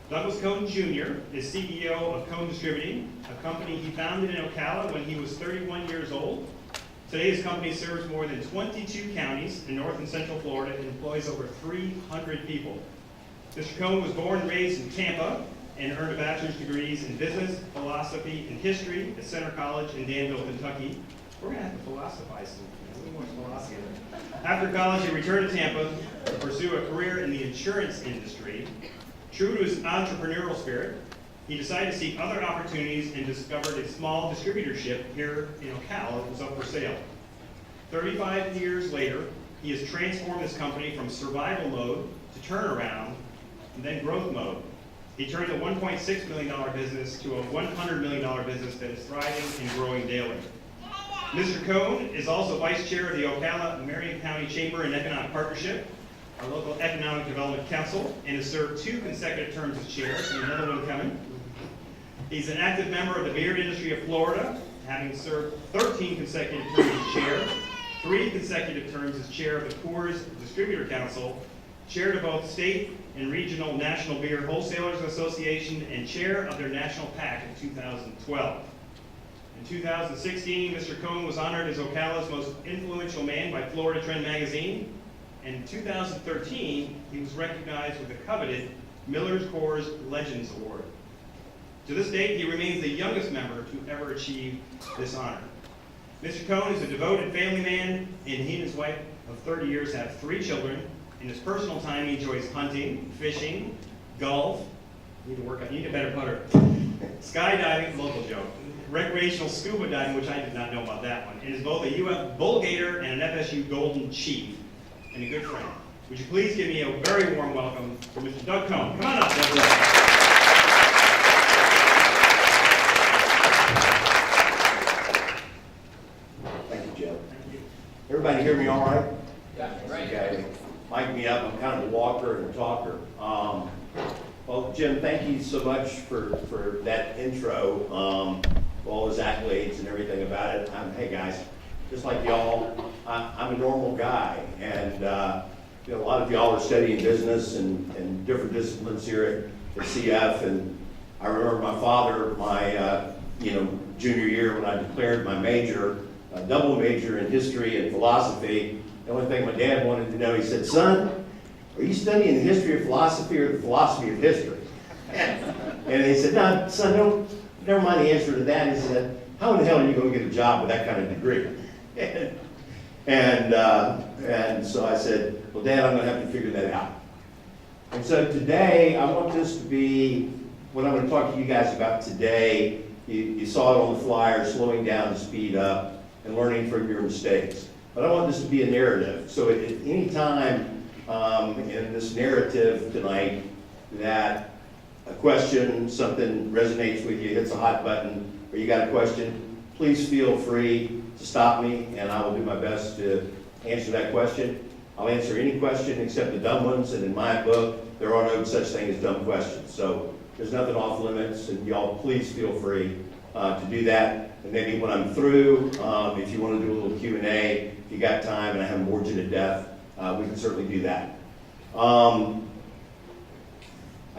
Douglas Cone Jr. is CEO of Cone Distributing, a company he founded in Ocala when he was 31 years old. Today, his company serves more than 22 counties in North and Central Florida and employs over 300 people. Mr. Cone was born and raised in Tampa and earned a bachelor's degrees in business, philosophy, and history at Center College in Danville, Kentucky. We're going to have to philosophize some more philosophy. After college, he returned to Tampa to pursue a career in the insurance industry. True to his entrepreneurial spirit, he decided to seek other opportunities and discovered a small distributorship here in Ocala that was up for sale. 35 years later, he has transformed his company from survival mode to turnaround and then growth mode. He turned a $1.6 million business to a $100 million business that is thriving and growing daily. Mr. Cone is also Vice Chair of the Ocala Marion County Chamber and Economic Partnership, our local Economic Development Council, and has served 2 consecutive terms as chair, and another one coming. He's an active member of the beer industry of Florida, having served 13 consecutive terms as chair, 3 consecutive terms as chair of the Coors Distributor Council, chair to both state and regional National Beer Wholesalers Association, and chair of their national PAC in 2012. In 2016, Mr. Cone was honored as Ocala's most influential man by Florida Trend magazine. And in 2013, he was recognized with the coveted Miller's Coors Legends Award. To this date, he remains the youngest member to ever achieve this honor. Mr. Cone is a devoted family man, and he and his wife of 30 years have 3 children. In his personal time, he enjoys hunting, fishing, golf, need a better putter, skydiving, local joke, recreational scuba diving, which I did not know about that one, and is both a UF Bull Gator and an FSU Golden Chief, and a good friend. Would you please give me a very warm welcome for Mr. Doug Cone. Come on up, Doug. Thank you, Jim. Thank you. Everybody hear me all right? Yeah, right. Okay. Mic me up. I'm kind of a walker and a talker. Well, Jim, thank you so much for that intro, all his accolades and everything about it. Hey guys, just like y'all, I'm a normal guy, and a lot of y'all are studying business and different disciplines here at CF. And I remember my father, my junior year when I declared my major, a double major in history and philosophy. The only thing my dad wanted to know, he said, "Son, are you studying the history of philosophy or the philosophy of history?" And he said, "No, son, never mind the answer to that." He said, "How in the hell are you going to get a job with that kind of degree?" And so I said, "Well, Dad, I'm going to have to figure that out." And so today, I want this to be what I'm going to talk to you guys about today. You saw it on the flyer, slowing down to speed up and learning from your mistakes. But I want this to be a narrative. So at any time in this narrative tonight that a question, something resonates with you, hits a hot button, or you got a question, please feel free to stop me, and I will do my best to answer that question. I'll answer any question except the dumb ones, and in my book, there are no such thing as dumb questions. So there's nothing off limits, and y'all please feel free to do that. And maybe when I'm through, if you want to do a little Q&A, if you got time and I haven't bored you to death, we can certainly do that. I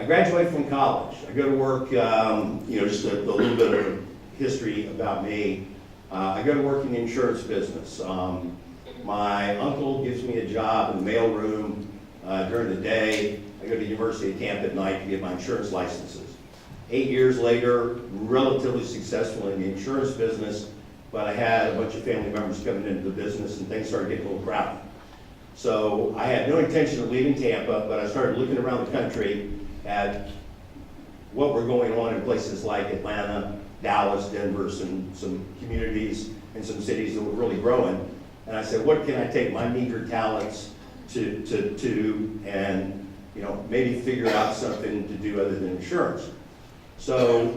graduated from college. I go to work, just a little bit of history about me. I go to work in the insurance business. My uncle gives me a job in the mailroom during the day. I go to the University of Tampa at night to get my insurance licenses. 8 years later, relatively successful in the insurance business, but I had a bunch of family members coming into the business and things started getting a little crowded. So I had no intention of leaving Tampa, but I started looking around the country at what were going on in places like Atlanta, Dallas, Denver, some communities and some cities that were really growing. And I said, what can I take my meager talents to and maybe figure out something to do other than insurance. So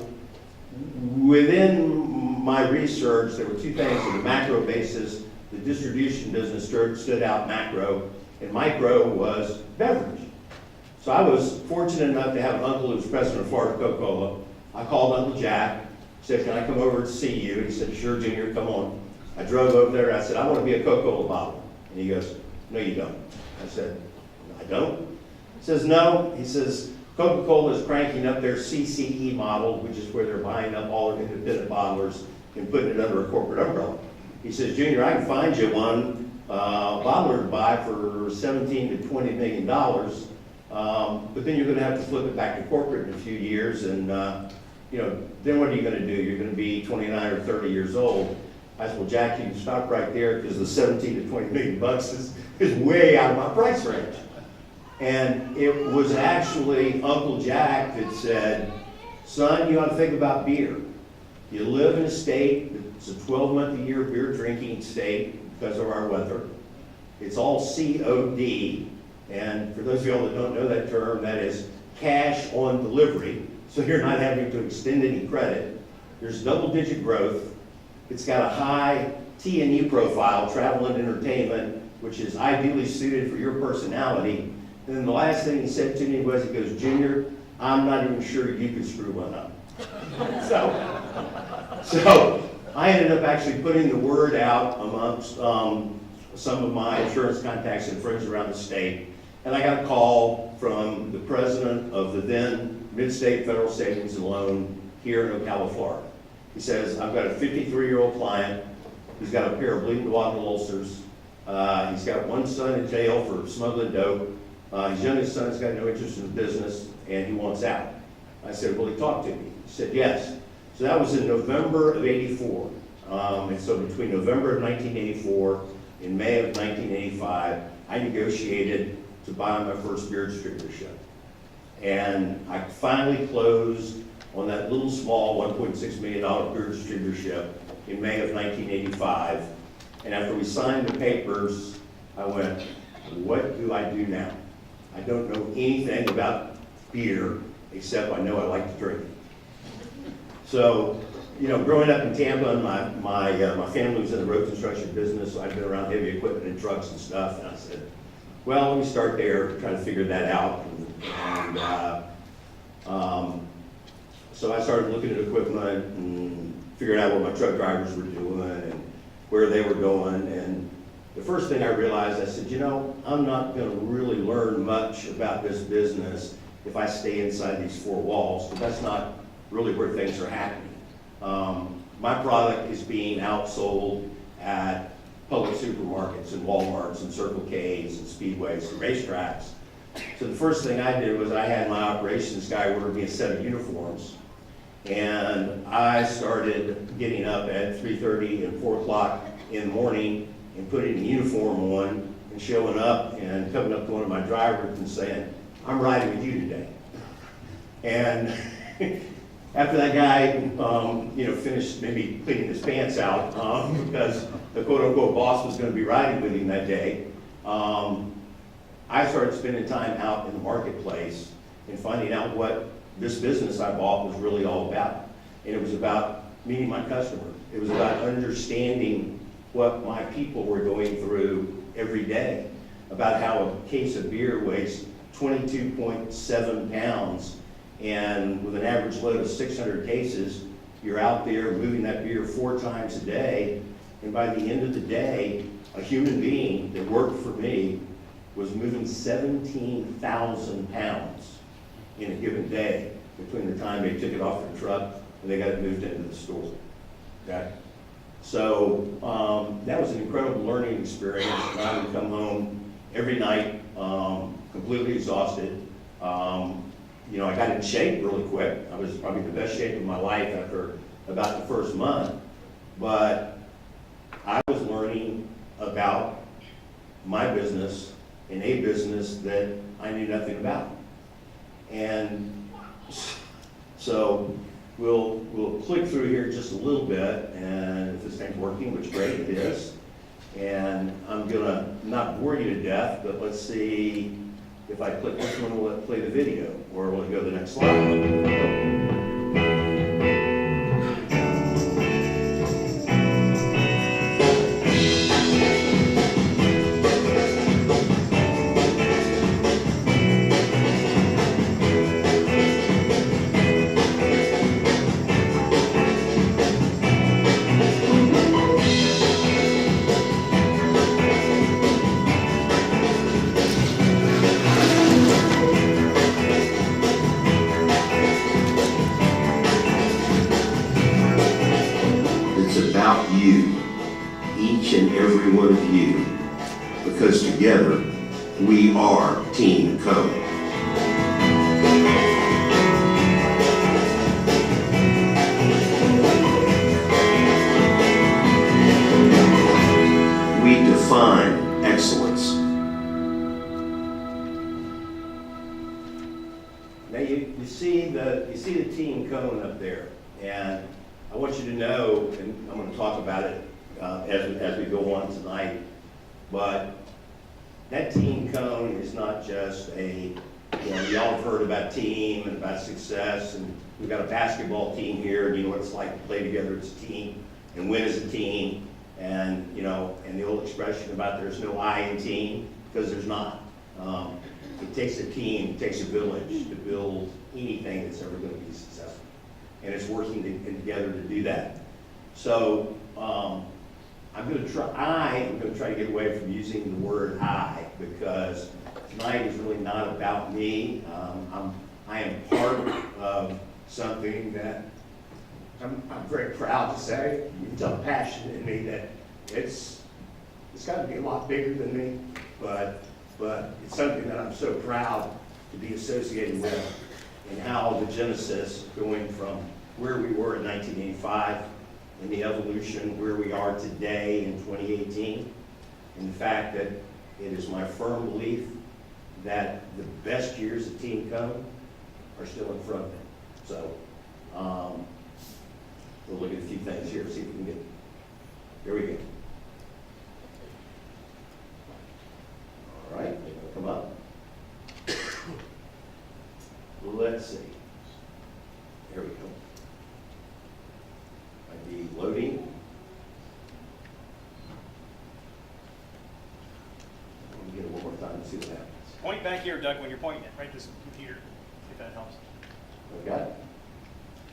within my research, there were 2 things. On the macro basis, the distribution business stood out macro, and micro was beverage. So I was fortunate enough to have an uncle who was president of Florida Coca-Cola. I called Uncle Jack, said, "Can I come over to see you?" He said, "Sure, Junior, come on." I drove over there, I said, "I want to be a Coca-Cola bottle." And he goes, "No, you don't." I said, "I don't?" He says, "No." He says, Coca-Cola is cranking up their CCE model, which is where they're buying up all the independent bottlers and putting it under a corporate umbrella. He says, Junior, I can find you one bottler to buy for $17 to $20 million, but then you're going to have to flip it back to corporate in a few years, and then what are you going to do? You're going to be 29 or 30 years old. I said, well, Jack, you can stop right there because the 17 to 20 million bucks is way out of my price range. And it was actually Uncle Jack that said, son, you ought to think about beer. You live in a state that's a 12-month-a-year beer drinking state because of our weather. It's all COD, and for those of y'all that don't know that term, that is cash on delivery, so you're not having to extend any credit. There's double-digit growth. It's got a high T&E profile, travel and entertainment, which is ideally suited for your personality. And then the last thing he said to me was, he goes, Junior, I'm not even sure you could screw one up. So I ended up actually putting the word out amongst some of my insurance contacts and friends around the state. And I got a call from the president of the then Mid-State Federal Savings and Loan here in Ocala, Florida. He says, I've got a 53-year-old client. He's got a pair of bleeding duodenal ulcers. He's got one son in jail for smuggling dope. His youngest son's got no interest in the business, and he wants out. I said, will he talk to me? He said, yes. So that was in November of '84. And so between November of 1984 and May of 1985, I negotiated to buy my first beer distributorship. And I finally closed on that little small $1.6 million beer distributorship in May of 1985. And after we signed the papers, I went, what do I do now? I don't know anything about beer, except I know I like to drink it. So, growing up in Tampa, my family was in the road construction business, so I'd been around heavy equipment and trucks and stuff, and I said, well, let me start there, try to figure that out. So I started looking at equipment and figuring out what my truck drivers were doing and where they were going. And the first thing I realized, I said, I'm not going to really learn much about this business if I stay inside these four walls, because that's not really where things are happening. My product is being outsold at public supermarkets and Walmarts and Circle K's and Speedways and racetracks. So the first thing I did was I had my operations guy order me a set of uniforms, and I started getting up at 3:30 and 4 o'clock in the morning and putting a uniform on and showing up and coming up to one of my drivers and saying, I'm riding with you today. And after that guy, finished maybe cleaning his pants out because the quote-unquote boss was going to be riding with him that day, I started spending time out in the marketplace and finding out what this business I bought was really all about. And it was about meeting my customers. It was about understanding what my people were going through every day, about how a case of beer weighs 22.7 pounds, and with an average load of 600 cases, you're out there moving that beer 4 times a day, and by the end of the day, a human being that worked for me was moving 17,000 pounds in a given day between the time they took it off the truck and they got it moved into the store. Okay? So that was an incredible learning experience. I would come home every night completely exhausted. I got in shape really quick. I was probably the best shape of my life after about the first month. But I was learning about my business in a business that I knew nothing about. And so we'll click through here just a little bit, and if this thing's working, which great it is, and I'm gonna not bore you to death, but let's see if I click this one, will it play the video, or will it go to the next slide? about you, each and every one of you, because together we are Team Cone. We define excellence. Now you see the Team Cone up there, and I want you to know, and I'm going to talk about it as we go on tonight, but that Team Cone is not just y'all have heard about team and about success, and we've got a basketball team here, and you know what it's like to play together as a team and win as a team, and and the old expression about there's no I in team, because there's not. It takes a team, it takes a village to build anything that's ever going to be successful, and it's working together to do that. So I'm going to try to get away from using the word I, because tonight is really not about me. I am part of something that I'm very proud to say. You can tell the passion in me that it's got to be a lot bigger than me, but it's something that I'm so proud to be associated with, and how the genesis going from where we were in 1985 and the evolution where we are today in 2018, and the fact that it is my firm belief that the best years of Team Cone are still in front of them. So we'll look at a few things here, see if we can get, there we go. All right, come up. Let's see. There we go. Might be loading. Let me get it one more time and see what happens. Point back here, Doug, when you're pointing it, right this computer, if that helps. Okay.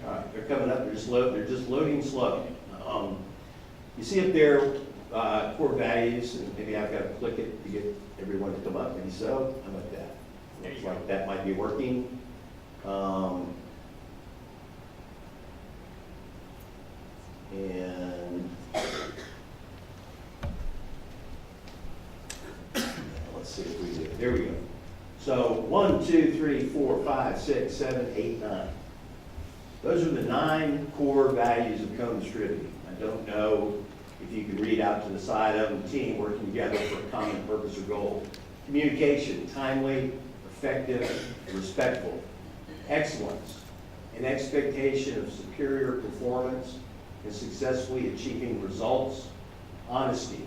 All right, they're coming up. They're just loading slow. You see up there core values, and maybe I've got to click it to get everyone to come up. Maybe so. How about that? Looks like that might be working. And let's see if we do. There we go. So 1, 2, 3, 4, 5, 6, 7, 8, 9. Those are the 9 core values of Cone Distributing. I don't know if you can read out to the side of them. Team, working together for a common purpose or goal. Communication, timely, effective, respectful. Excellence, an expectation of superior performance and successfully achieving results. Honesty.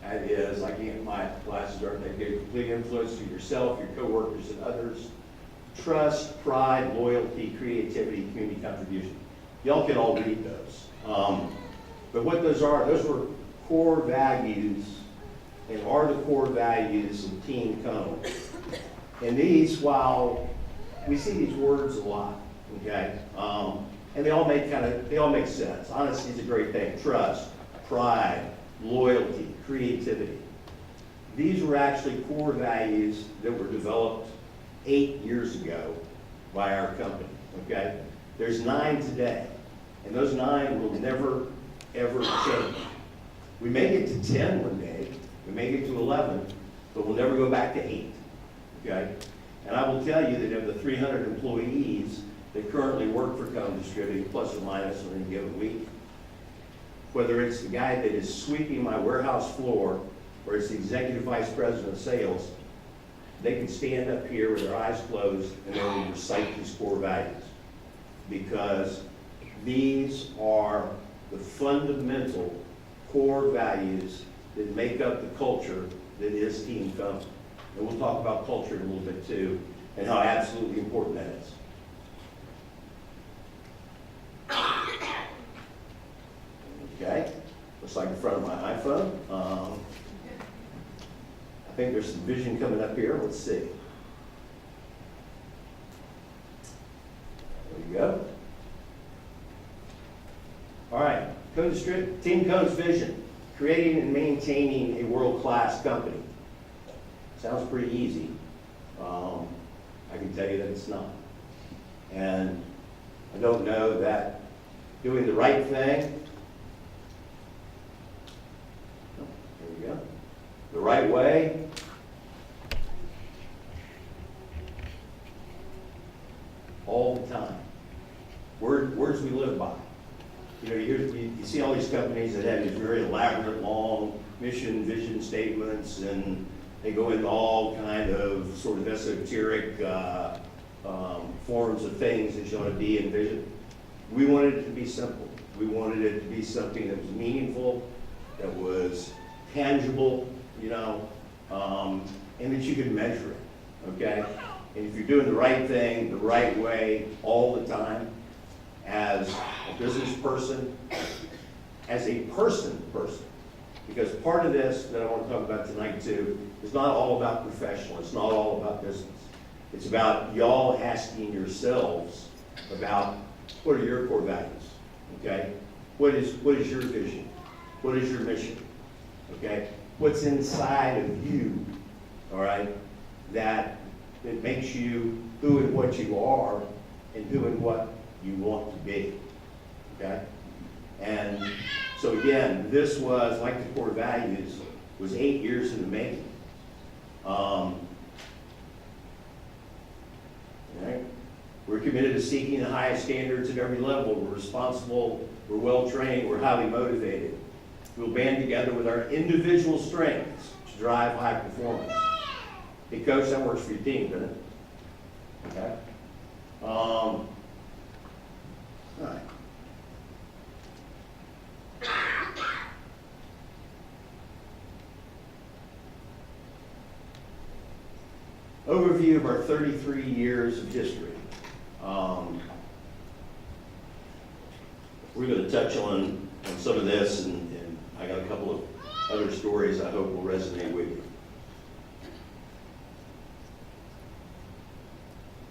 That is, I can't, my glasses aren't that good. Complete influence to yourself, your coworkers, and others. Trust, pride, loyalty, creativity, community contribution. Y'all can all read those. But what those were core values, and are the core values of Team Cone. And these, while we see these words a lot, okay, and they all make sense. Honesty is a great thing. Trust, pride, loyalty, creativity. These were actually core values that were developed 8 years ago by our company, okay? There's 9 today, and those 9 will never, ever change. We may get to 10 one day, we may get to 11, but we'll never go back to 8, okay? And I will tell you that of the 300 employees that currently work for Cone Distributing, plus or minus on any given week, whether it's the guy that is sweeping my warehouse floor, or it's the executive vice president of sales, they can stand up here with their eyes closed and they will recite these core values, because these are the fundamental core values that make up the culture that is Team Cone. And we'll talk about culture in a little bit too, and how absolutely important that is. Okay, looks like in front of my iPhone. I think there's some vision coming up here. Let's see. There you go. All right, Team Cone's vision: creating and maintaining a world-class company. Sounds pretty easy. I can tell you that it's not. And I don't know that doing the right thing. Oh, there we go. The right way. All the time. Words we live by. You know, you see all these companies that have these very elaborate, long mission, vision statements, and they go into all kind of sort of esoteric forms of things that you ought to be in vision. We wanted it to be simple. We wanted it to be something that was meaningful, that was tangible, you know, and that you could measure it, okay? And if you're doing the right thing, the right way, all the time, as a business person, as a person, because part of this that I want to talk about tonight too is not all about professional, it's not all about business. It's about y'all asking yourselves about what are your core values, okay? What is your vision? What is your mission, okay? What's inside of you, all right, that it makes you who and what you are and who and what you want to be, okay? And so again, this was, like the core values, was 8 years in the making. Right? We're committed to seeking the highest standards at every level. We're responsible, we're well-trained, we're highly motivated. We'll band together with our individual strengths to drive high performance. Hey, Coach, that works for your team, doesn't it? Okay. All right. Overview of our 33 years of history. We're going to touch on some of this, and I got a couple of other stories I hope will resonate with you.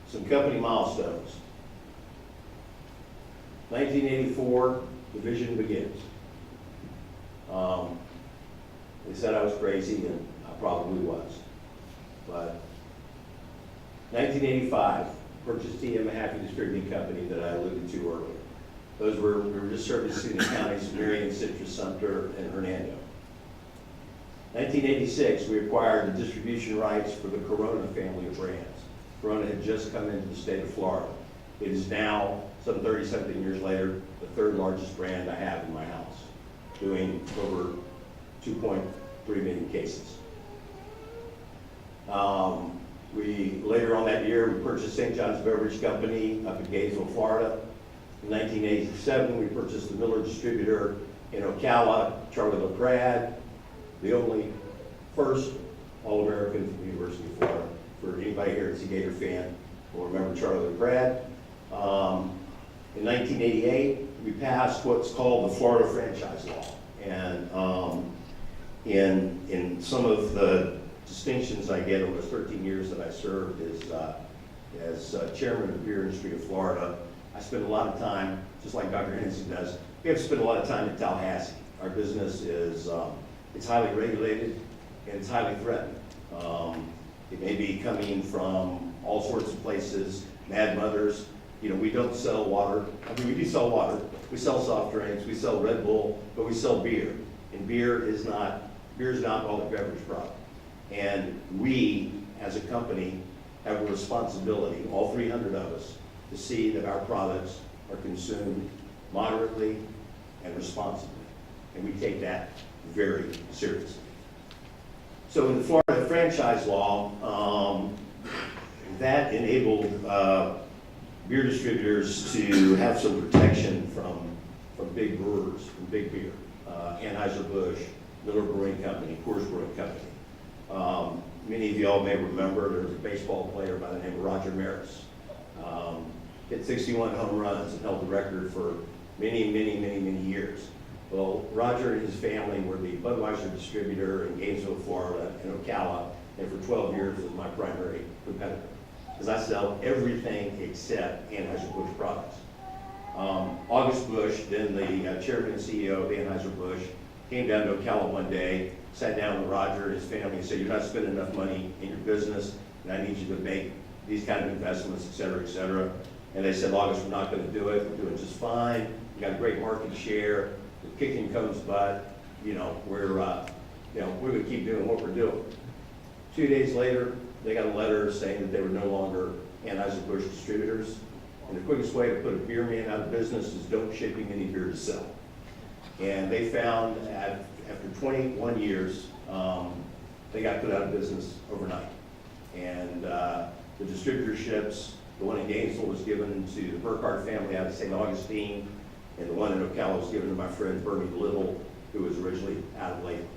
Some company milestones. 1984, the vision begins. They said I was crazy, and I probably was. But 1985, purchased TM Happy Distributing Company that I alluded to earlier. We were just servicing the counties of Marion, Citrus, Sumter, and Hernando. 1986, we acquired the distribution rights for the Corona family of brands. Corona had just come into the state of Florida. It is now, some 30-something years later, the third largest brand I have in my house, doing over 2.3 million cases. Later on that year, we purchased St. John's Beverage Company up in Gainesville, Florida. In 1987, we purchased the Miller distributor in Ocala, Charlie LaPrade, the only first All-American from the University of Florida. For anybody here that's a Gator fan, will remember Charlie LaPrade. In 1988, we passed what's called the Florida Franchise Law. And in some of the distinctions I get over the 13 years that I served as chairman of the beer industry of Florida, I spent a lot of time, just like Dr. Hennessy does, we have to spend a lot of time in Tallahassee. Our business is, it's highly regulated and it's highly threatened. It may be coming from all sorts of places, Mad Mothers. You know, we don't sell water. I mean, we do sell water. We sell soft drinks, we sell Red Bull, but we sell beer. And beer is an alcoholic beverage product. And we, as a company, have a responsibility, all 300 of us, to see that our products are consumed moderately and responsibly. And we take that very seriously. So in the Florida franchise law, that enabled beer distributors to have some protection from big brewers, from big beer. Anheuser-Busch, Miller Brewing Company, Coors Brewing Company. Many of y'all may remember there was a baseball player by the name of Roger Maris. Hit 61 home runs and held the record for many years. Well, Roger and his family were the Budweiser distributor in Gainesville, Florida, and Ocala, and for 12 years was my primary competitor. Because I sell everything except Anheuser-Busch products. August Busch, then the chairman and CEO of Anheuser-Busch, came down to Ocala one day, sat down with Roger and his family and said, "You're not spending enough money in your business, and I need you to make these kind of investments, et cetera, et cetera." And they said, August, we're not gonna do it, we're doing just fine, we got a great market share, we're kicking Cone's butt, we're gonna keep doing what we're doing. 2 days later, they got a letter saying that they were no longer Anheuser-Busch distributors. And the quickest way to put a beer man out of business is don't ship him any beer to sell. And they found after 21 years, they got put out of business overnight. And the distributorships, the one in Gainesville was given to the Burkhardt family out of St. Augustine, and the one in Ocala was given to my friend Bernie Little, who was originally out of labor.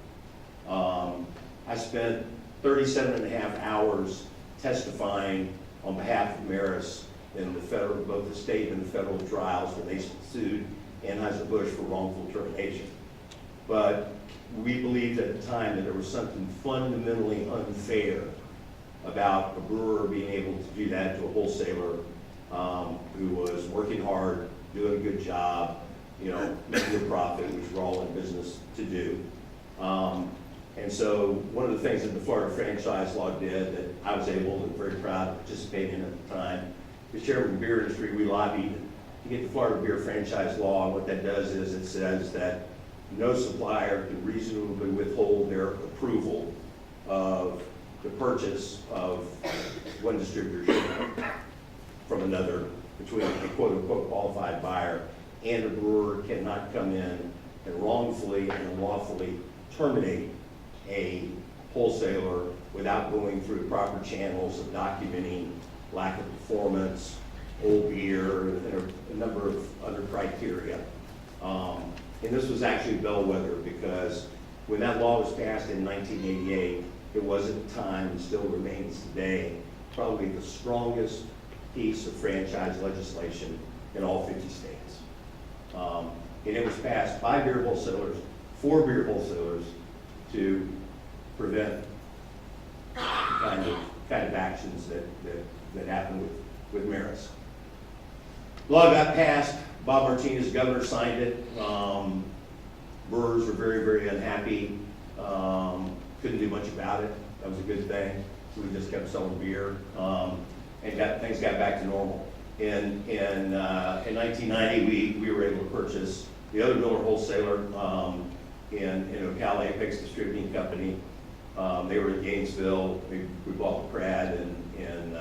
I spent 37 and a half hours testifying on behalf of Maris in both the state and the federal trials when they sued Anheuser-Busch for wrongful termination. But we believed at the time that there was something fundamentally unfair about a brewer being able to do that to a wholesaler who was working hard, doing a good job, making a profit, which we're all in business to do. And so one of the things that the Florida franchise law did that I was able and very proud to participate in at the time, as chairman of the beer industry, we lobbied to get the Florida beer franchise law. And what that does is it says that no supplier can reasonably withhold their approval of the purchase of one distributorship from another between a quote-unquote qualified buyer, and a brewer cannot come in and wrongfully and unlawfully terminate a wholesaler without going through the proper channels of documenting lack of performance, old beer, and a number of other criteria. And this was actually bellwether because when that law was passed in 1988, it was at the time and still remains today probably the strongest piece of franchise legislation in all 50 states. And it was passed by beer wholesalers, for beer wholesalers, to prevent the kind of actions that happened with Maris. Law got passed. Bob Martinez, governor, signed it. Brewers were very, very unhappy. Couldn't do much about it. That was a good thing. So we just kept selling beer, and things got back to normal. In 1990, we were able to purchase the other Miller wholesaler in Ocala, Apex Distributing Company. They were in Gainesville. We bought the Crad in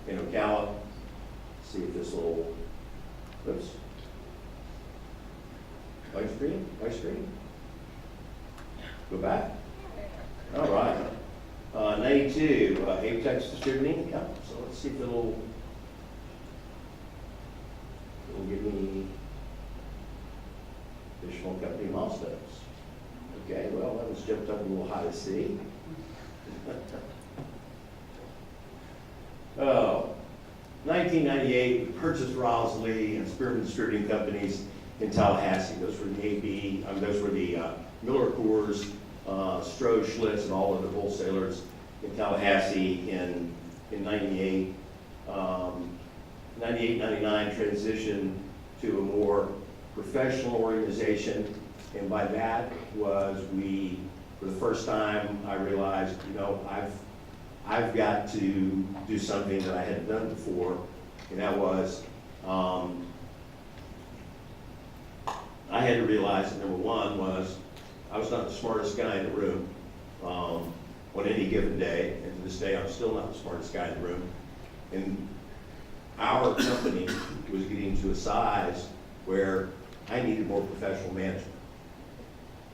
Ocala. Let's see if this will, oops. White screen. Go back. All right. 92, Apex Distributing. Yeah. So let's see if it'll give me additional company milestones. Okay, well, that was jumped up a little high to see. Oh, 1998, we purchased Rowsley and Spearman Distributing Companies in Tallahassee. Those were the Miller Coors, Stroh, Schlitz, and all other wholesalers in Tallahassee in 98. 98, 99 transitioned to a more professional organization, and by that was for the first time, I realized, I've got to do something that I hadn't done before, and that was, I had to realize that number one was, I was not the smartest guy in the room on any given day, and to this day, I'm still not the smartest guy in the room. And our company was getting to a size where I needed more professional management.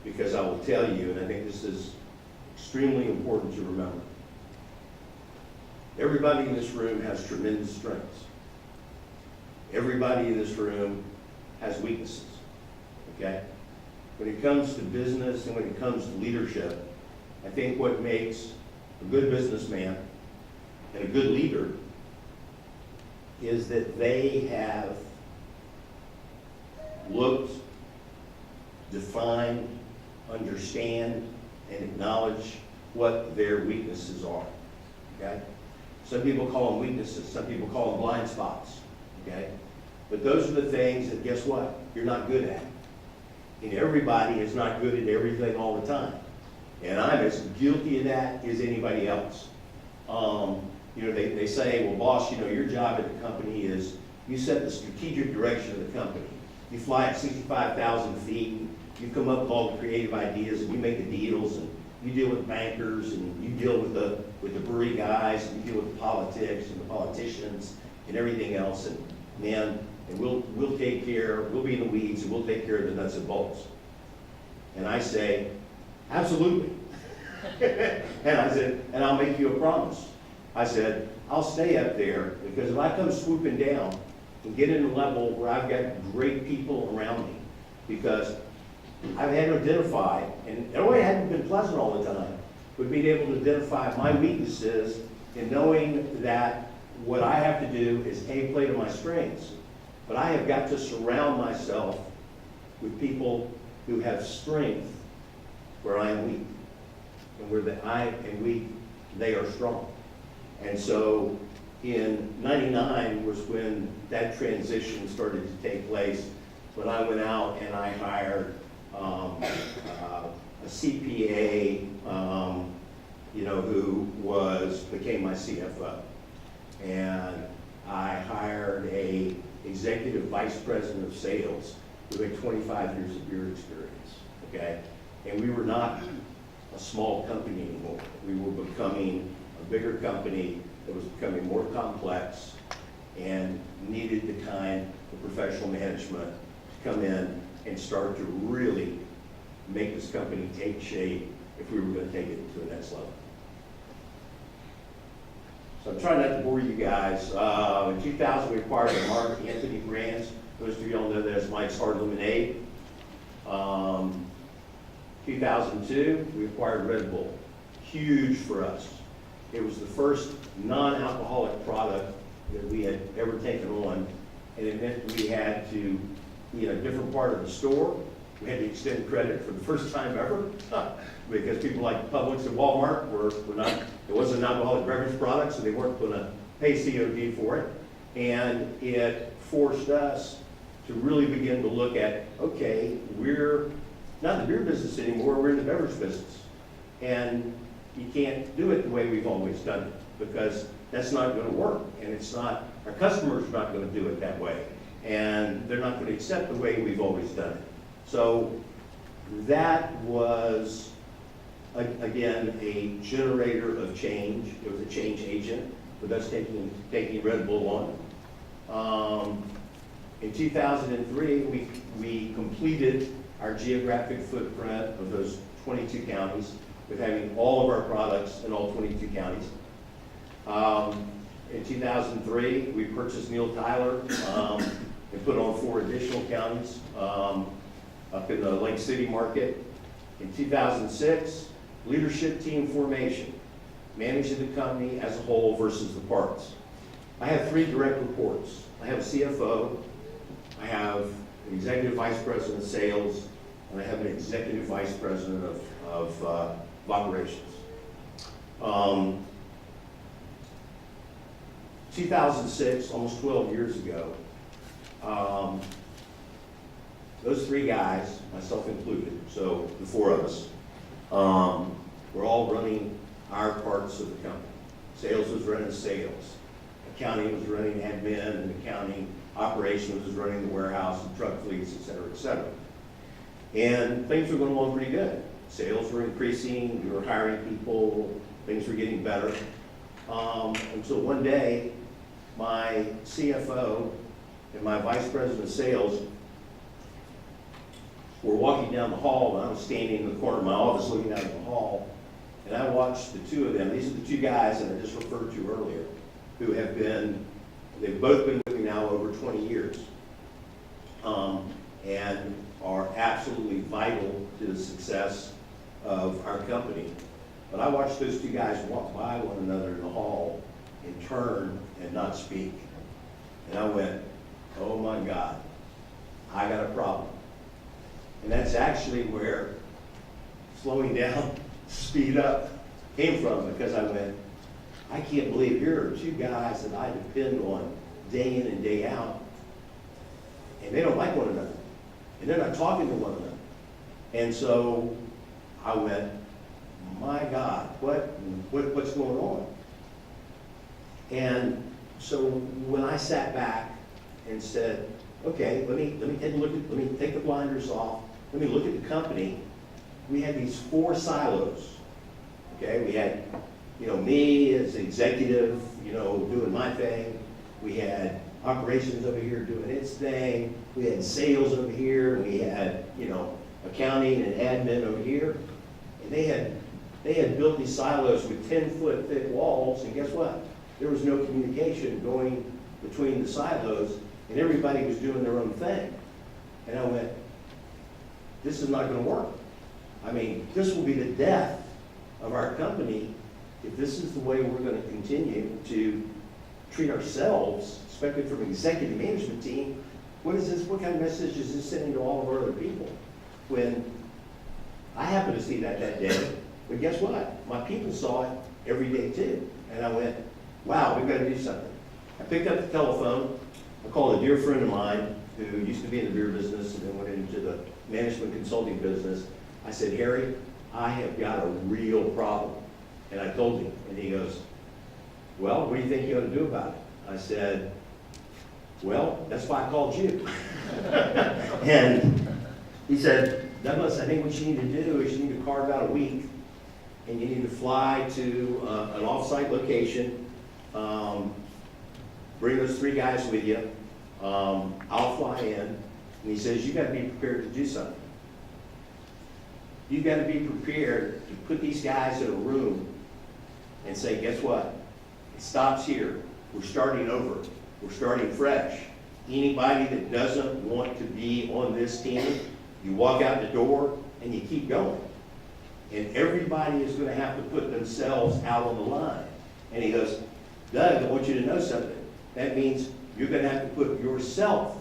Because I will tell you, and I think this is extremely important to remember, everybody in this room has tremendous strengths. Everybody in this room has weaknesses, okay? When it comes to business and when it comes to leadership, I think what makes a good businessman and a good leader is that they have looked, defined, understand, and acknowledge what their weaknesses are, okay? Some people call them weaknesses, some people call them blind spots, okay? But those are the things that, guess what, you're not good at. And everybody is not good at everything all the time. And I'm as guilty of that as anybody else. They say, well, boss, your job at the company is, You set the strategic direction of the company. You fly at 65,000 feet, and you come up with all the creative ideas, and you make the deals, and you deal with bankers, and you deal with the brewery guys, and you deal with the politics and the politicians and everything else, and man, and we'll take care, we'll be in the weeds, and we'll take care of the nuts and bolts. And I say, absolutely. And I said, and I'll make you a promise. I said, I'll stay up there, because if I come swooping down and get in a level where I've got great people around me, because I've had to identify, and it only hadn't been pleasant all the time, but being able to identify my weaknesses and knowing that what I have to do is A, play to my strengths, but I have got to surround myself with people who have strength where I am weak, and where I am weak, they are strong. And so in '99 was when that transition started to take place, when I went out and I hired a CPA, who became my CFO. And I hired a executive vice president of sales who had 25 years of beer experience, okay? And we were not a small company anymore. We were becoming a bigger company that was becoming more complex and needed the kind of professional management to come in and start to really make this company take shape if we were going to take it to the next level. So I'm trying not to bore you guys. In 2000, we acquired the Mark Anthony brands. Most of y'all know that as Mike's Hard Lemonade. 2002, we acquired Red Bull. Huge for us. It was the first non-alcoholic product that we had ever taken on, and it meant we had to be in a different part of the store. We had to extend credit for the first time ever, because people like Publix and Walmart were not, it wasn't an alcoholic beverage product, so they weren't going to pay COD for it. And it forced us to really begin to look at, okay, we're not in the beer business anymore, we're in the beverage business. And you can't do it the way we've always done it, because that's not going to work. And it's not, our customers are not going to do it that way. And they're not going to accept the way we've always done it. So that was, again, a generator of change. It was a change agent with us taking Red Bull on. In 2003, we completed our geographic footprint of those 22 counties with having all of our products in all 22 counties. In 2003, we purchased Neil Tyler and put on 4 additional counties up in the Lake City market. In 2006, leadership team formation, managing the company as a whole versus the parts. I have 3 direct reports. I have a CFO, I have an executive vice president of sales, and I have an executive vice president of operations. 2006, almost 12 years ago, those 3 guys, myself included, so the 4 of us, were all running our parts of the company. Sales was running sales. Accounting was running admin, and accounting operations was running the warehouse and truck fleets, et cetera, et cetera. And things were going along pretty good. Sales were increasing, we were hiring people, things were getting better. Until one day, my CFO and my vice president of sales were walking down the hall, and I was standing in the corner of my office looking out at the hall, and I watched the 2 of them. These are the 2 guys that I just referred to earlier, who have been, they've both been with me now over 20 years, and are absolutely vital to the success of our company. But I watched those 2 guys walk by one another in the hall and turn and not speak. And I went, oh my God, I got a problem. And that's actually where slowing down, speed up came from, because I went, I can't believe here are 2 guys that I depend on day in and day out, and they don't like one another, and they're not talking to one another. And so I went, my God, what's going on? And so when I sat back and said, okay, let me take a look at, let me take the blinders off, let me look at the company. We had these 4 silos, okay? We had, me as executive, doing my thing. We had operations over here doing its thing. We had sales over here. We had, accounting and admin over here. And they had built these silos with 10-foot thick walls, and guess what? There was no communication going between the silos, and everybody was doing their own thing. And I went, this is not going to work. I mean, this will be the death of our company if this is the way we're going to continue to treat ourselves, especially from an executive management team. What is this? What kind of message is this sending to all of our other people? When I happened to see that day, but guess what? My people saw it every day too. And I went, wow, we've got to do something. I picked up the telephone. I called a dear friend of mine who used to be in the beer business and then went into the management consulting business. I said, Harry, I have got a real problem. And I told him, and he goes, well, what do you think you ought to do about it? I said, well, that's why I called you. And he said, Douglas, I think what you need to do is you need to carve out a week, and you need to fly to an off-site location, bring those 3 guys with you, I'll fly in, and he says, you got to be prepared to do something. You've got to be prepared to put these guys in a room and say, guess what? It stops here. We're starting over. We're starting fresh. Anybody that doesn't want to be on this team, you walk out the door and you keep going. And everybody is going to have to put themselves out on the line. And he goes, Doug, I want you to know something. That means you're going to have to put yourself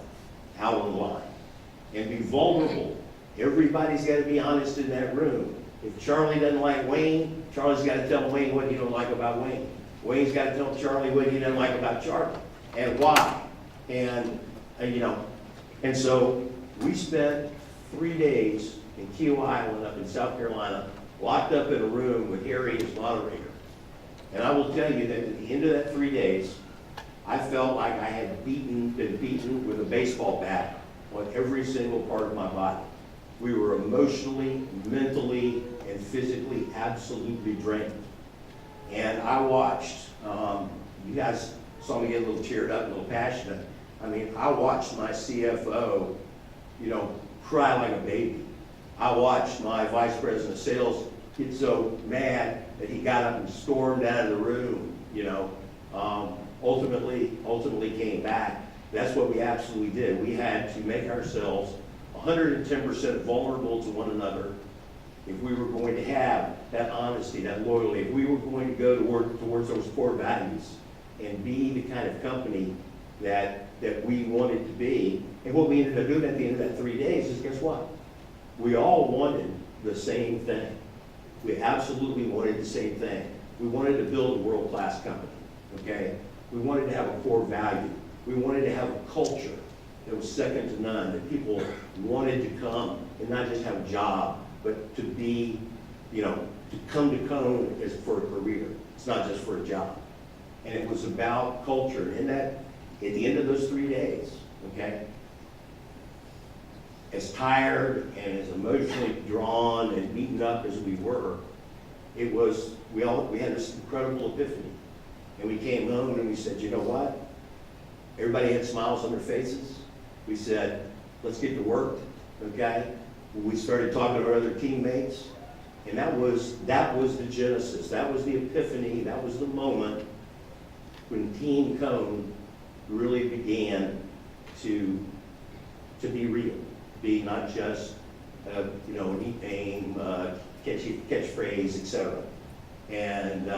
out on the line and be vulnerable. Everybody's got to be honest in that room. If Charlie doesn't like Wayne, Charlie's got to tell Wayne what he don't like about Wayne. Wayne's got to tell Charlie what he doesn't like about Charlie and why. And and so we spent 3 days in Keel Island up in South Carolina, locked up in a room with Harry as moderator. And I will tell you that at the end of that 3 days, I felt like I had been beaten with a baseball bat on every single part of my body. We were emotionally, mentally, and physically absolutely drained. And I watched, you guys saw me get a little cheered up, a little passionate. I mean, I watched my CFO, cry like a baby. I watched my vice president of sales get so mad that he got up and stormed out of the room, ultimately came back. That's what we absolutely did. We had to make ourselves 110% vulnerable to one another if we were going to have that honesty, that loyalty, if we were going to go towards those core values and be the kind of company that we wanted to be. And what we ended up doing at the end of that 3 days is, guess what? We all wanted the same thing. We absolutely wanted the same thing. We wanted to build a world-class company, okay? We wanted to have a core value. We wanted to have a culture that was second to none, that people wanted to come and not just have a job, but to be, to come to Cone as for a career. It's not just for a job. And it was about culture. And that, at the end of those 3 days, okay, as tired and as emotionally drawn and beaten up as we were, it was, we had this incredible epiphany. And we came home and we said, you know what? Everybody had smiles on their faces. We said, let's get to work, okay? We started talking to our other teammates, and that was the genesis. That was the epiphany. That was the moment when Team Cone really began to be real, be not just a neat name, catchphrase, etc. And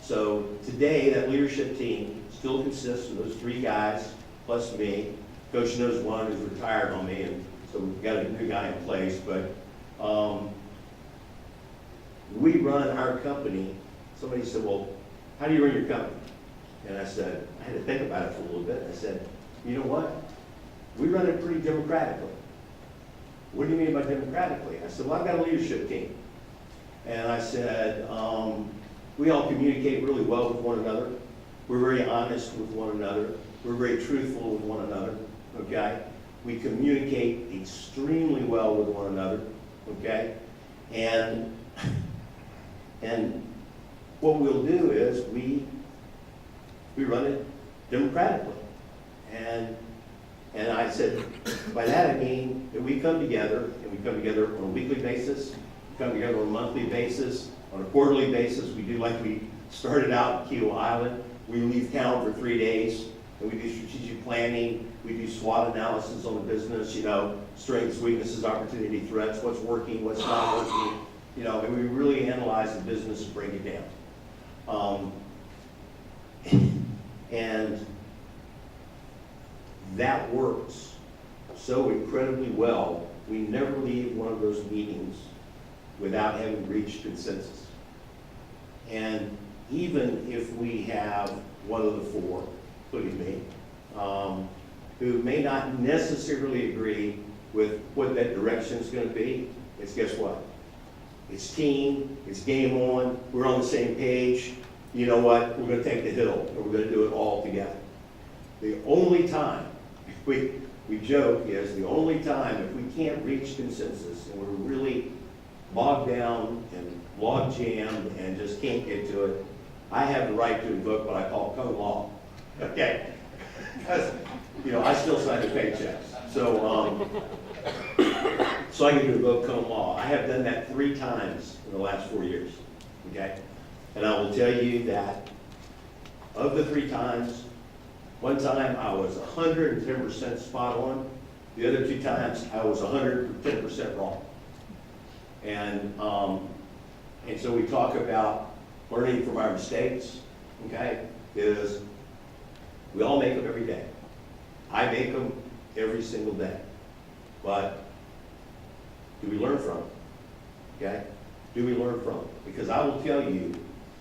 so today, that leadership team still consists of those 3 guys plus me. Coach knows one who's retired on me, and so we've got a new guy in place. But we run our company. Somebody said, well, how do you run your company? And I said, I had to think about it for a little bit. I said, you know what? We run it pretty democratically. What do you mean by democratically? I said, well, I've got a leadership team. And I said, we all communicate really well with one another. We're very honest with one another. We're very truthful with one another, okay? We communicate extremely well with one another, okay? And what we'll do is we run it democratically. And I said, by that I mean that we come together, and we come together on a weekly basis, we come together on a monthly basis, on a quarterly basis. We do like we started out in Keel Island. We leave town for 3 days, and we do strategic planning. We do SWOT analysis on the business, you know, strengths, weaknesses, opportunity, threats, what's working, what's not working, you know, and we really analyze the business and break it down. And that works so incredibly well. We never leave one of those meetings without having reached consensus. And even if we have one of the four, including me, who may not necessarily agree with what that direction is going to be, it's guess what? It's team, it's game on, we're on the same page. You know what? We're going to take the hill, and we're going to do it all together. The only time, we joke, is the only time if we can't reach consensus and we're really bogged down and log jammed and just can't get to it, I have the right to invoke what I call code law. Okay? Because, you know, I still sign the paychecks. So I can invoke code law. I have done that 3 times in the last 4 years. Okay? And I will tell you that of the 3 times, one time I was 110% spot on. The other 2 times I was 110% wrong. And so we talk about learning from our mistakes, okay, is we all make them every day. I make them every single day. But do we learn from them? Okay? Do we learn from them? Because I will tell you,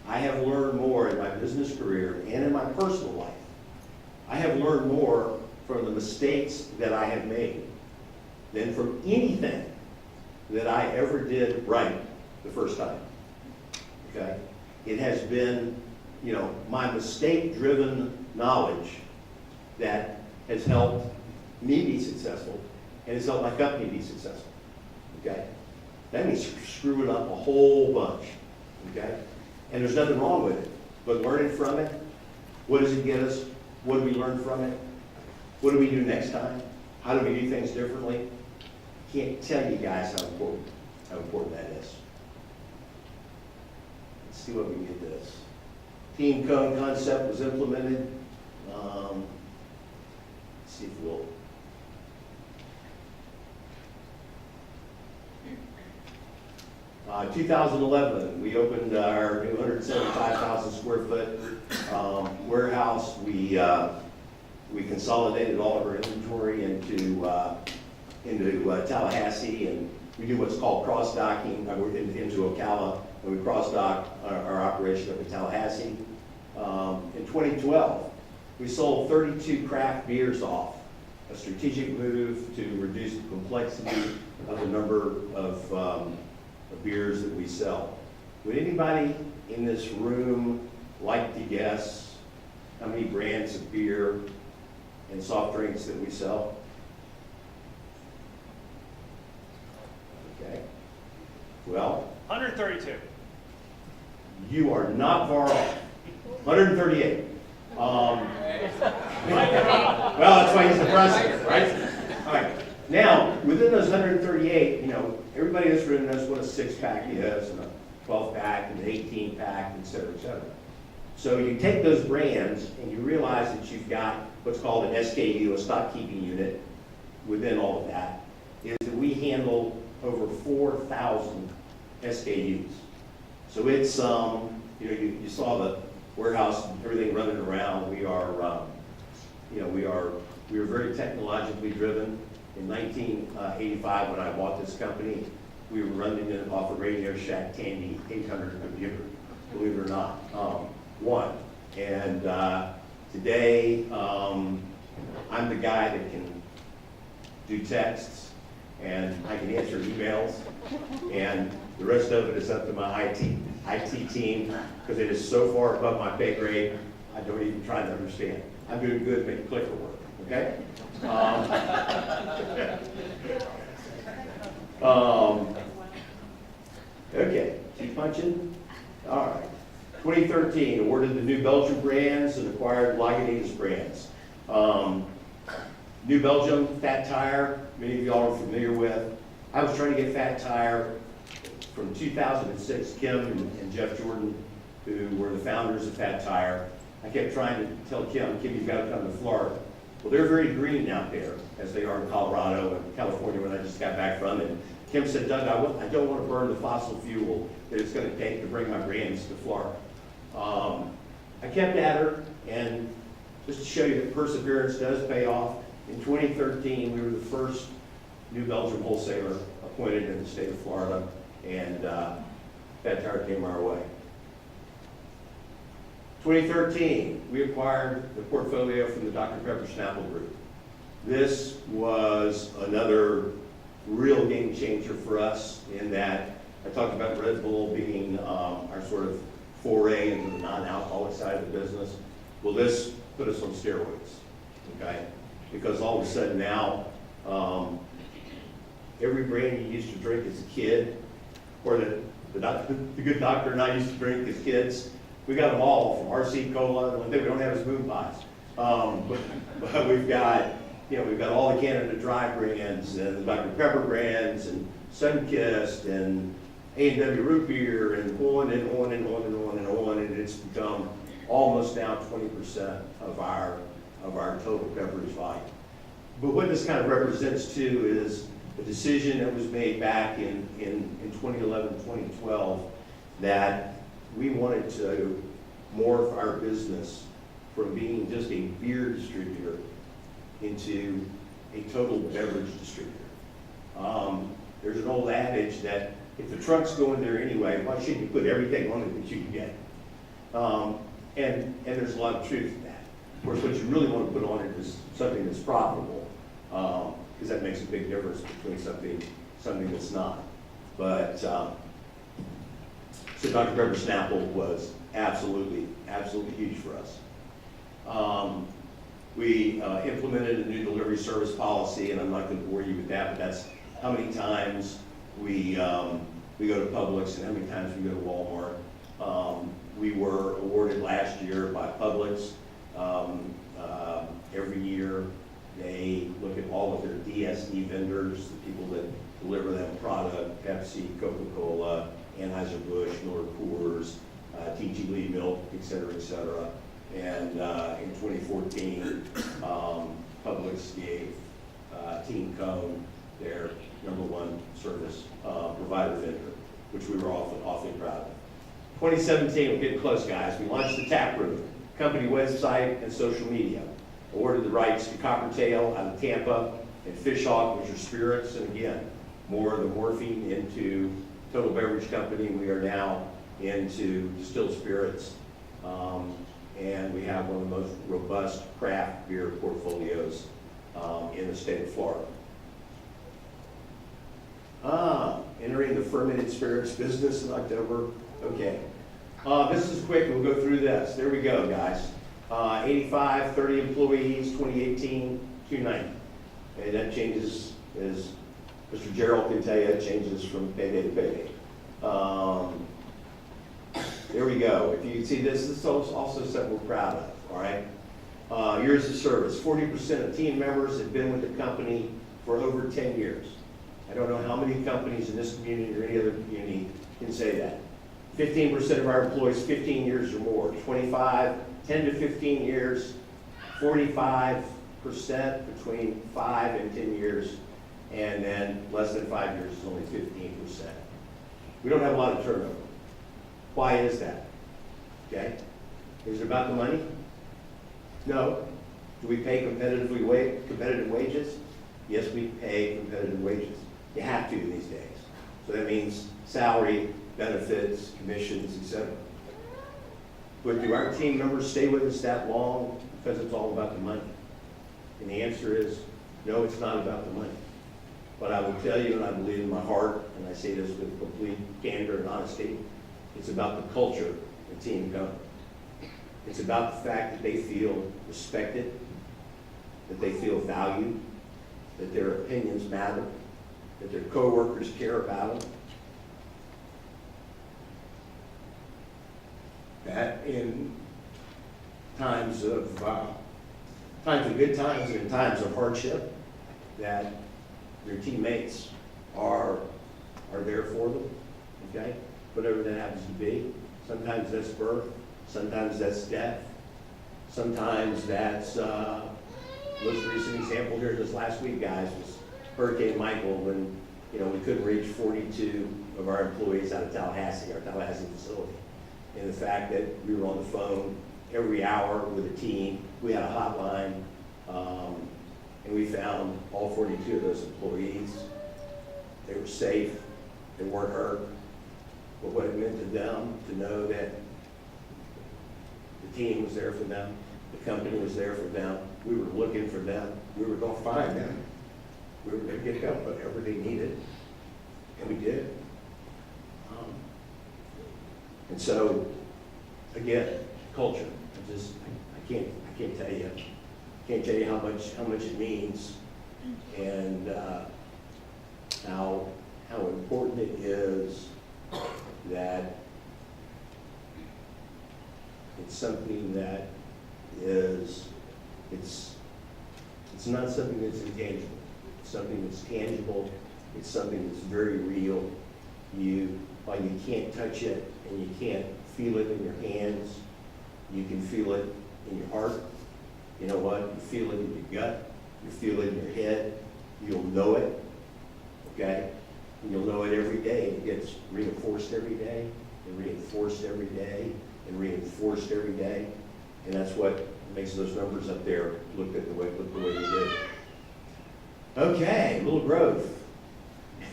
I have learned more in my business career and in my personal life. I have learned more from the mistakes that I have made than from anything that I ever did right the first time. Okay? It has been, you know, my mistake-driven knowledge that has helped me be successful and has helped my company be successful. Okay? That means screwing up a whole bunch. Okay? And there's nothing wrong with it, but learning from it. What does it get us? What do we learn from it? What do we do next time? How do we do things differently? Can't tell you guys how important that is. Let's see what we get this. Team cone concept was implemented. Let's see if we'll. 2011, we opened our new 175,000 square foot warehouse. We consolidated all of our inventory into Tallahassee, and we do what's called cross-docking into Ocala, and we cross-dock our operation up in Tallahassee. In 2012, we sold 32 craft beers off, a strategic move to reduce the complexity of the number of beers that we sell. Would anybody in this room like to guess how many brands of beer and soft drinks that we sell? Okay. Well, 132. you are not far off. 138. Well, that's why he's the president, right? All right. Now, within those 138, you know, everybody in this room knows what a 6-pack is, and a 12-pack, and an 18-pack, et cetera, et cetera. So you take those brands, and you realize that you've got what's called an SKU, a stock keeping unit, within all of that, is that we handle over 4,000 SKUs. So it's, you know, you saw the warehouse, everything running around. We are, you know, we are very technologically driven. In 1985, when I bought this company, we were running it off a Radio Shack Tandy 800 computer, believe it or not, one. And today, I'm the guy that can do texts, and I can answer emails, and the rest of it is up to my IT team, because it is so far above my pay grade, I don't even try to understand. I'm doing good making clicker work, okay? Okay, keep punching. All right. 2013, awarded the New Belgium brands and acquired Lagunitas brands. New Belgium, Fat Tire, many of y'all are familiar with. I was trying to get Fat Tire from 2006, Kim and Jeff Jordan, who were the founders of Fat Tire. I kept trying to tell Kim, you've got to come to Florida. Well, they're very green out there, as they are in Colorado and California when I just got back from it. Kim said, Doug, I don't want to burn the fossil fuel that it's going to take to bring my brands to Florida. I kept at her, and just to show you that perseverance does pay off, in 2013, we were the first New Belgium wholesaler appointed in the state of Florida, and Fat Tire came our way. 2013, we acquired the portfolio from the Dr. Pepper Snapple Group. This was another real game changer for us in that I talked about Red Bull being our sort of foray into the non-alcoholic side of the business. Well, this put us on steroids, okay? Because all of a sudden now, every brand you used to drink as a kid, or the good doctor and I used to drink as kids, we got them all, from RC Cola. The only thing we don't have is moon pies. But we've got, we've got all the Canada Dry brands and the Dr. Pepper brands and Sunkist and A&W Root Beer and on and on and on and on and on, and it's become almost now 20% of our total beverage volume. But what this kind of represents too is a decision that was made back in 2011, 2012, that we wanted to morph our business from being just a beer distributor into a total beverage distributor. There's an old adage that if the truck's going there anyway, why shouldn't you put everything on it that you can get? And there's a lot of truth in that. Of course, what you really want to put on it is something that's profitable, because that makes a big difference between something that's not. But so Dr. Pepper Snapple was absolutely huge for us. We implemented a new delivery service policy, and I'm not going to bore you with that, but that's how many times we go to Publix and how many times we go to Walmart. We were awarded last year by Publix. Every year they look at all of their DSD vendors, the people that deliver them product, Pepsi, Coca-Cola, Anheuser-Busch, Nord Coors, TG Lee Milk, et cetera, et cetera. And in 2014, Publix gave Team Cone their #1 service provider vendor, which we were awfully proud of. 2017, we're getting close, guys. We launched the tap room, company website, and social media. Awarded the rights to Coppertail out of Tampa and Fishhawk, which are spirits. And again, more of the morphing into total beverage company. We are now into distilled spirits. And we have one of the most robust craft beer portfolios in the state of Florida. Entering the fermented spirits business in October. Okay. This is quick. We'll go through this. There we go, guys. 85, 30 employees, 2018, 290. And that changes, as Mr. Gerald can tell you, it changes from payday to payday. There we go. If you can see this is also something we're proud of, all right? Years of service. 40% of team members have been with the company for over 10 years. I don't know how many companies in this community or any other community can say that. 15% of our employees, 15 years or more. 10 to 15 years, 45% between 5 and 10 years, and then less than 5 years is only 15%. We don't have a lot of turnover. Why is that? Okay? Is it about the money? No. Do we pay competitive wages? Yes, we pay competitive wages. You have to these days. So that means salary, benefits, commissions, etc. But do our team members stay with us that long because it's all about the money? And the answer is, no, it's not about the money. But I will tell you, and I believe in my heart, and I say this with complete candor and honesty, it's about the culture of Team Cone. It's about the fact that they feel respected, that they feel valued, that their opinions matter, that their coworkers care about them. That in times of good times and in times of hardship, that their teammates are there for them, okay? Whatever that happens to be. Sometimes that's birth, sometimes that's death, sometimes that's, most recent example here this last week, guys, was Hurricane Michael, when, we couldn't reach 42 of our employees out of Tallahassee, our Tallahassee facility. And the fact that we were on the phone every hour with a team, we had a hotline, and we found all 42 of those employees. They were safe, they weren't hurt, but what it meant to them to know that the team was there for them, the company was there for them, we were looking for them, we were going to find them, we were going to get them whatever they needed, and we did. And so, again, culture. I can't tell you how much it means, and how important it is that it's something that is, it's not something that's intangible. It's something that's tangible. It's something that's very real. While you can't touch it and you can't feel it in your hands, you can feel it in your heart. You know what? You feel it in your gut. You feel it in your head. You'll know it, okay? And you'll know it every day. It gets reinforced every day, and reinforced every day, and reinforced every day. And that's what makes those numbers up there look the way you did. Okay, a little growth.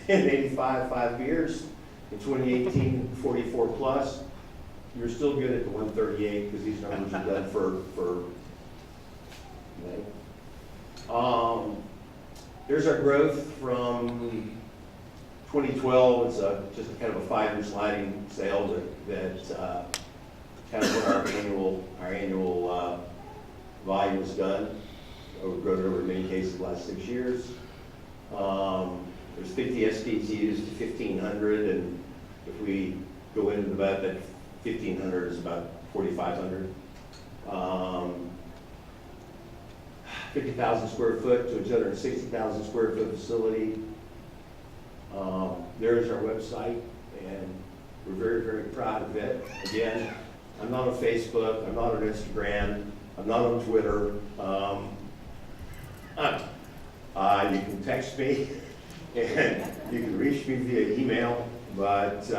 In 85, 5 years. In 2018, 44 plus. You're still good at the 138 because these numbers are done for there's our growth from 2012. It's just a kind of a 5-year sliding scale that kind of what our annual volume has done. We've grown it over in many cases the last 6 years. There's 50 SDTUs to 1,500, and if we go into that 1,500 is about 4,500. 50,000 square foot to a 260,000 square foot facility. There's our website, and we're very, very proud of it. Again, I'm not on Facebook, I'm not on Instagram, I'm not on Twitter. You can text me, and you can reach me via email, but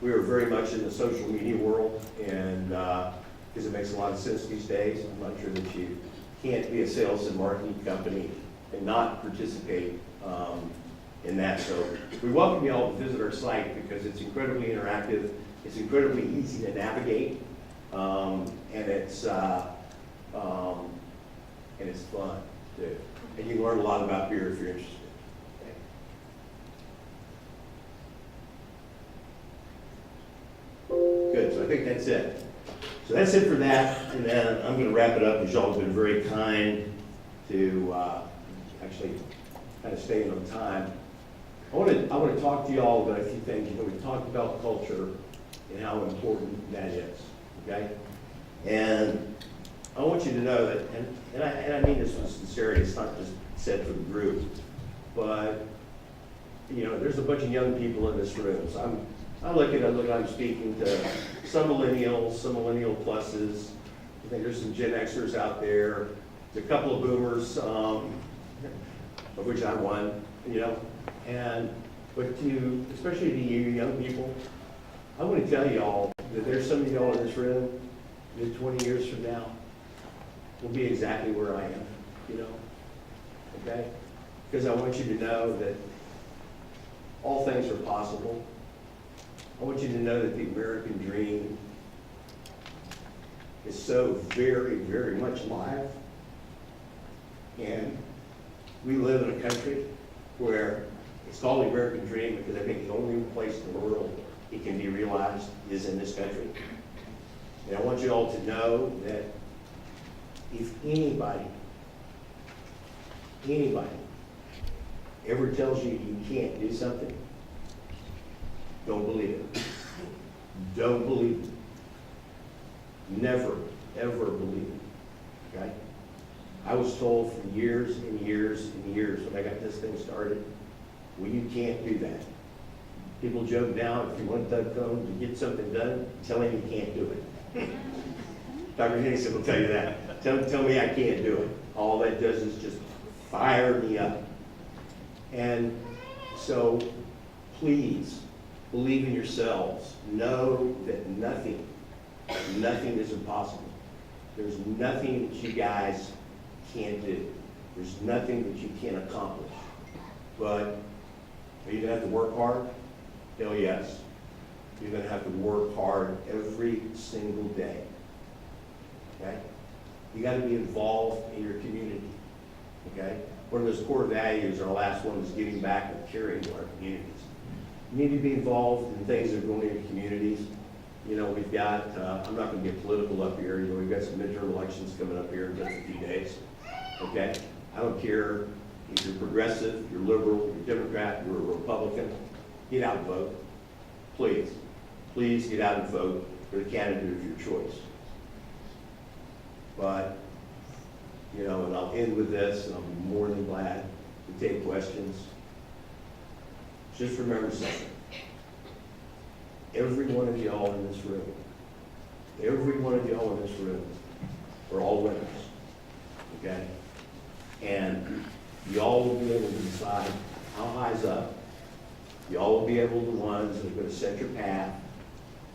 we are very much in the social media world, and because it makes a lot of sense these days. I'm not sure that you can't be a sales and marketing company and not participate in that. So we welcome you all to visit our site because it's incredibly interactive, it's incredibly easy to navigate, and it's fun too. And you can learn a lot about beer if you're interested. Good, so I think that's it. So that's it for that, and then I'm going to wrap it up because y'all have been very kind to actually kind of staying on time. I want to talk to y'all about a few things. We talked about culture and how important that is, okay? And I want you to know that, and I mean this with sincerity, it's not just said for the group, but, there's a bunch of young people in this room. So I'm speaking to some millennials, some millennial pluses. I think there's some Gen Xers out there. There's a couple of boomers, of which I'm one, but especially to you young people, I want to tell y'all that there's some of y'all in this room that 20 years from now will be exactly where I am, okay? Because I want you to know that all things are possible. I want you to know that the American dream is so very, very much alive. And we live in a country where it's called the American dream because I think the only place in the world it can be realized is in this country. And I want you all to know that if anybody ever tells you you can't do something, don't believe it. Don't believe it. Never, ever believe it, okay? I was told for years and years and years when I got this thing started, well, you can't do that. People joke now, if you want Doug Cohn to get something done, tell him you can't do it. Dr. Henningsen will tell you that. Tell me I can't do it. All that does is just fire me up. And so, please, believe in yourselves. Know that nothing is impossible. There's nothing that you guys can't do. There's nothing that you can't accomplish. But are you gonna have to work hard? Hell yes. You're gonna have to work hard every single day. Okay? You gotta be involved in your community. Okay? One of those core values, our last one, is giving back and caring to our communities. You need to be involved in things that are going in your communities. You know, we've got, I'm not gonna get political up here, you know, we've got some midterm elections coming up here in just a few days. Okay? I don't care if you're progressive, you're liberal, you're Democrat, you're a Republican, get out and vote. Please. Please get out and vote for the candidate of your choice. But, you know, and I'll end with this, and I'll be more than glad to take questions. Just remember something. Every one of y'all in this room, every one of y'all in this room are all winners, okay? And y'all will be able to decide how high's up. Y'all will be able to be the ones that are going to set your path,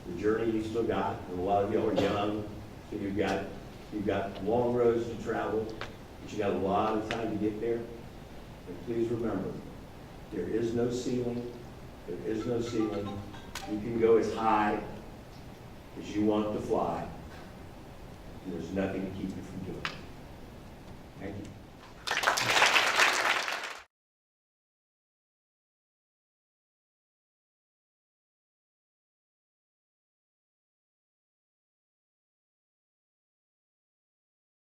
the journey you still got. And a lot of y'all are young, so you've got long roads to travel, but you got a lot of time to get there. And please remember, there is no ceiling. There is no ceiling. You can go as high as you want to fly, and there's nothing to keep you from doing it. Thank you.